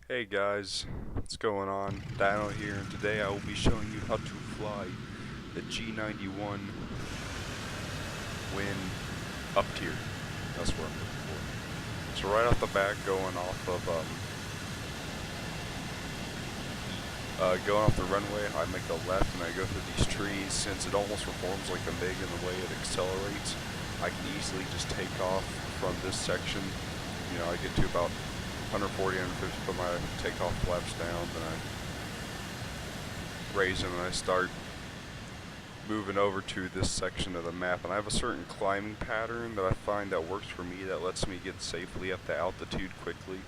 Hey guys, what's going on? Dino here, and today I will be showing you how to fly the G.91 Win Uptiered. That's what I'm looking for. So right off the bat, going off the runway, I make a left and I go through these trees. Since it almost performs like a MiG in the way it accelerates, I can easily just take off from this section. You know, I get to about 140, 150, put my takeoff flaps down, then I raise them and I start moving over to this section of the map. And I have a certain climbing pattern that I find that works for me, that lets me get safely up to altitude quickly.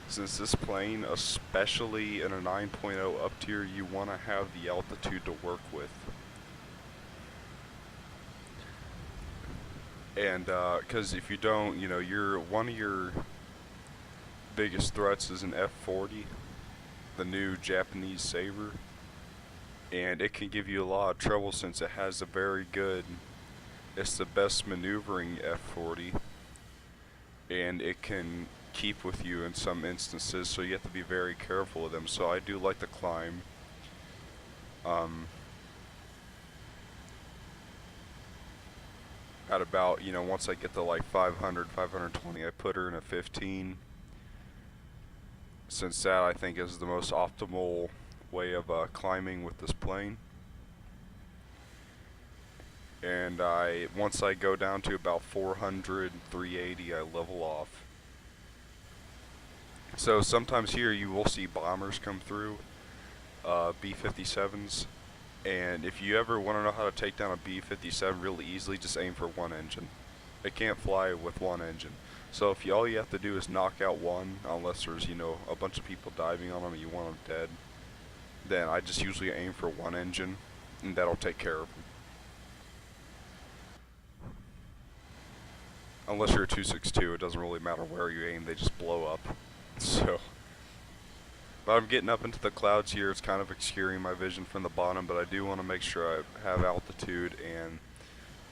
Since this plane, especially in a 9.0 up tier, you want to have the altitude to work with. And because if you don't, you know, one of your biggest threats is an F-40, the new Japanese Saber, and it can give you a lot of trouble since it has a very good, it's the best maneuvering F-40, and it can keep with you in some instances, so you have to be very careful of them. So I do like to climb. At about, you know, once I get to like 500, 520, I put her in a 15. Since that I think is the most optimal way of climbing with this plane. And once I go down to about 400, 380, I level off. So sometimes here you will see bombers come through, B-57s, and if you ever want to know how to take down a B-57 really easily, just aim for one engine. It can't fly with one engine. So if all you have to do is knock out one, unless there's, you know, a bunch of people diving on them and you want them dead, then I just usually aim for one engine, and that'll take care of them. Unless you're a 262, it doesn't really matter where you aim, they just blow up. So, but I'm getting up into the clouds here. It's kind of obscuring my vision from the bottom, but I do want to make sure I have altitude, and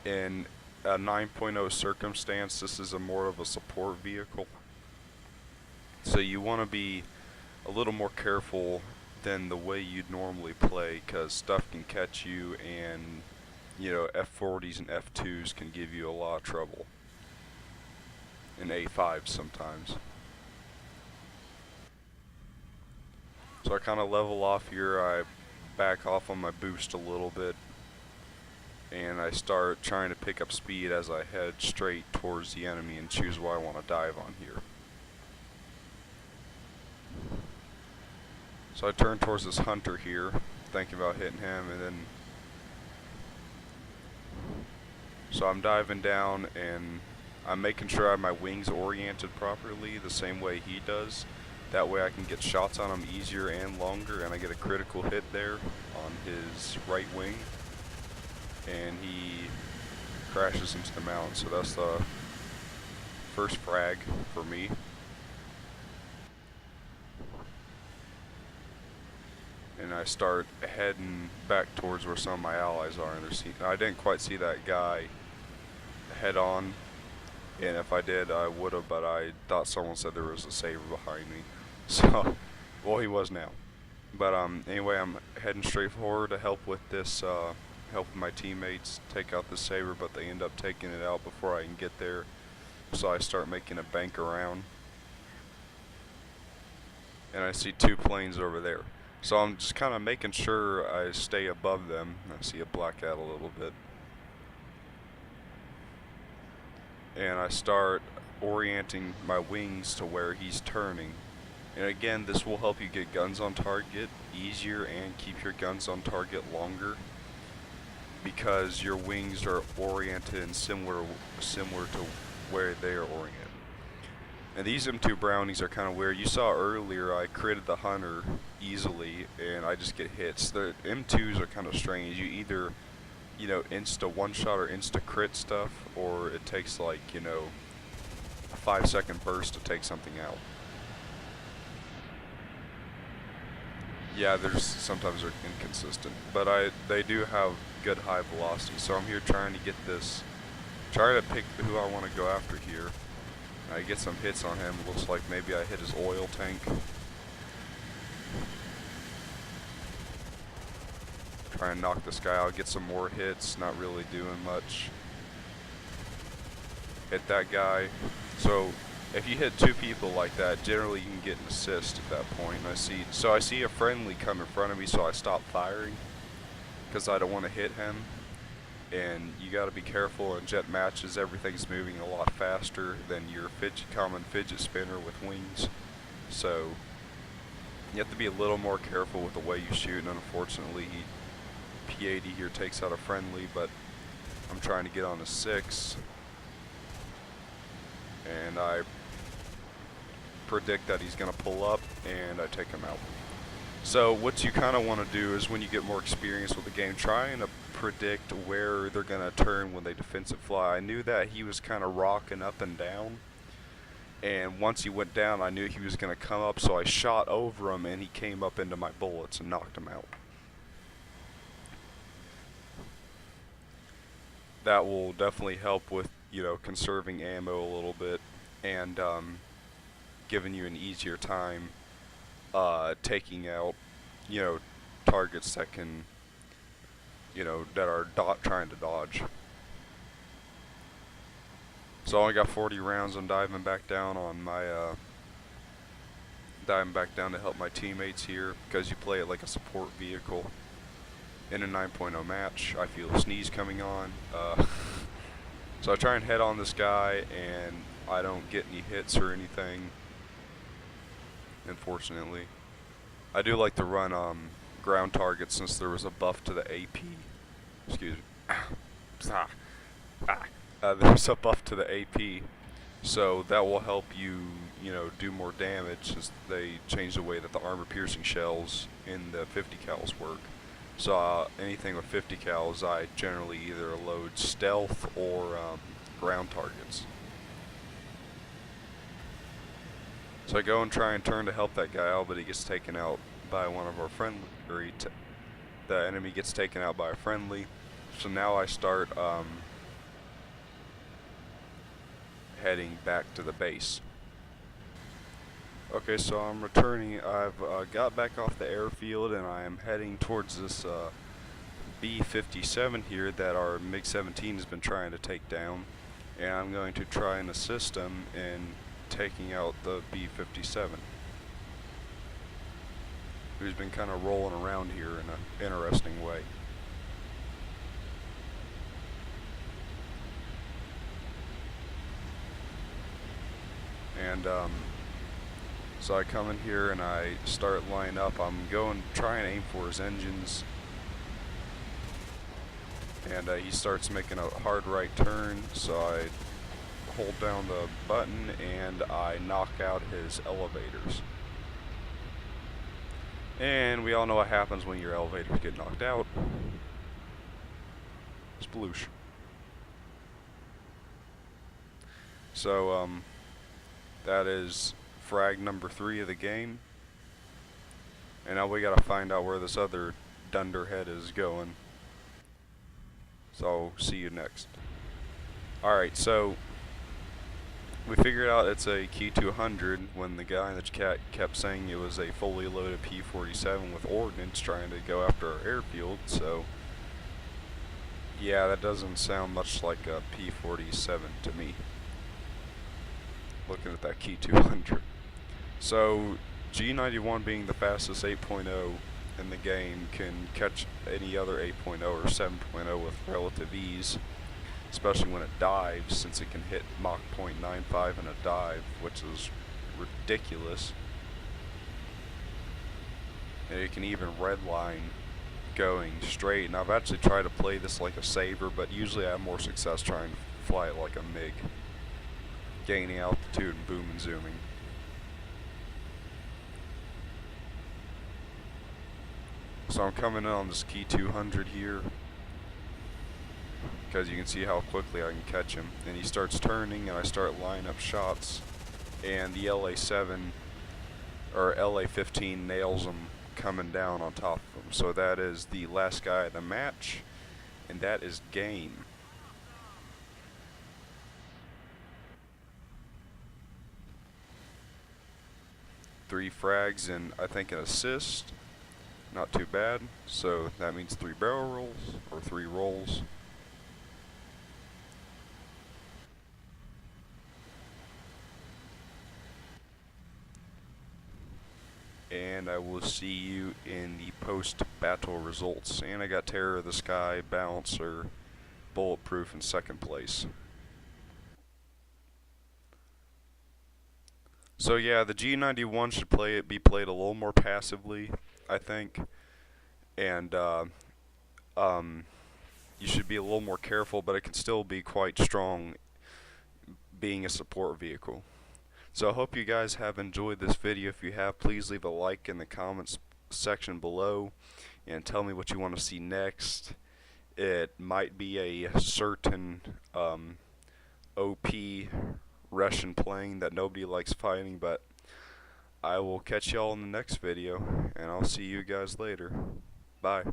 in a 9.0 circumstance, this is more of a support vehicle. So you want to be a little more careful than the way you'd normally play, because stuff can catch you, and you know, F-40s and F-2s can give you a lot of trouble, and A-5s sometimes. So I kind of level off here, I back off on my boost a little bit, and I start trying to pick up speed as I head straight towards the enemy and choose where I want to dive on here. So I turn towards this hunter here, thinking about hitting him, and then so I'm diving down and I'm making sure I have my wings oriented properly the same way he does. That way I can get shots on him easier and longer, and I get a critical hit there on his right wing, and he crashes into the mountain. So that's the first frag for me. And I start heading back towards where some of my allies are, and I didn't quite see that guy head on, and if I did I would have, but I thought someone said there was a Saber behind me. So, well, he was now. But anyway, I'm heading straight forward to help with this, help my teammates take out the Saber, but they end up taking it out before I can get there. So I start making a bank around, and I see two planes over there. So I'm just kind of making sure I stay above them. I see it black out a little bit. And I start orienting my wings to where he's turning. And again, this will help you get guns on target easier and keep your guns on target longer, because your wings are oriented and similar to where they are oriented. And these M2 Brownies are kind of weird. You saw earlier I created the Hunter easily, and I just get hits. The M2s are kind of strange. You either, you know, insta one-shot or insta crit stuff, or it takes like, you know, a 5-second burst to take something out. Yeah, there's sometimes they're inconsistent, but they do have good high velocity. So I'm here trying to get this, trying to pick who I want to go after here. I get some hits on him. Looks like maybe I hit his oil tank. Try and knock this guy out, get some more hits, not really doing much. Hit that guy. So if you hit 2 people like that, generally you can get an assist at that point. And I see a friendly come in front of me, so I stop firing because I don't want to hit him. And you got to be careful in jet matches. Everything's moving a lot faster than your common fidget spinner with wings. So you have to be a little more careful with the way you shoot. And unfortunately, P80 here takes out a friendly, but I'm trying to get on a 6. And I predict that he's going to pull up, and I take him out. So what you kind of want to do is, when you get more experience with the game, trying to predict where they're going to turn when they defensive fly. I knew that he was kind of rocking up and down, and once he went down, I knew he was going to come up, so I shot over him, and he came up into my bullets and knocked him out. That will definitely help with, you know, conserving ammo a little bit, and giving you an easier time taking out, you know, targets that can, you know, that are trying to dodge. So I only got 40 rounds. I'm diving back down on my diving back down to help my teammates here, because you play it like a support vehicle in a 9.0 match. I feel a sneeze coming on. So I try and head on this guy, and I don't get any hits or anything, unfortunately. I do like to run ground targets, since there was a buff to the AP. Excuse me. There's a buff to the AP, so that will help you, you know, do more damage, as they change the way that the armor-piercing shells in the 50 cals work. So anything with 50 cals, I generally either load stealth or ground targets. So I go and try and turn to help that guy out, but he gets taken out by one of our friendly, or the enemy gets taken out by a friendly. So now I start heading back to the base. Okay, so I'm returning. I've got back off the airfield, and I am heading towards this B-57 here that our MiG-17 has been trying to take down, and I'm going to try and assist him in taking out the B-57, who's been kind of rolling around here in an interesting way. And so I come in here and I start lining up. I'm going try and aim for his engines, and he starts making a hard right turn, so I hold down the button and I knock out his elevators. And we all know what happens when your elevators get knocked out. Sploosh. So that is frag number 3 of the game, and now we gotta find out where this other dunderhead is going. So see you next. Alright, so we figured out it's a Q200 when the guy in the chat kept saying it was a fully loaded P-47 with ordnance trying to go after our airfield. So yeah, that doesn't sound much like a P-47 to me, looking at that Q200. So G.91 being the fastest 8.0 in the game can catch any other 8.0 or 7.0 with relative ease, especially when it dives, since it can hit Mach 0.95 in a dive, which is ridiculous. And it can even redline going straight. And I've actually tried to play this like a Saber, but usually I have more success trying to fly it like a MiG, gaining altitude and boom and zooming. So I'm coming in on this Key 200 here, because you can see how quickly I can catch him. And he starts turning, and I start lining up shots, and the LA-7 or LA-15 nails him coming down on top of him. So that is the last guy of the match, and that is game. Three frags and I think an assist. Not too bad. So that means 3 barrel rolls, or 3 rolls. And I will see you in the post-battle results. And I got Terror of the Sky, Bouncer, Bulletproof in second place. So yeah, the G.91 should be played a little more passively, I think, and you should be a little more careful, but it can still be quite strong being a support vehicle. So I hope you guys have enjoyed this video. If you have, please leave a like in the comments section below and tell me what you want to see next. It might be a certain OP Russian plane that nobody likes fighting, but I will catch y'all in the next video, and I'll see you guys later. Bye.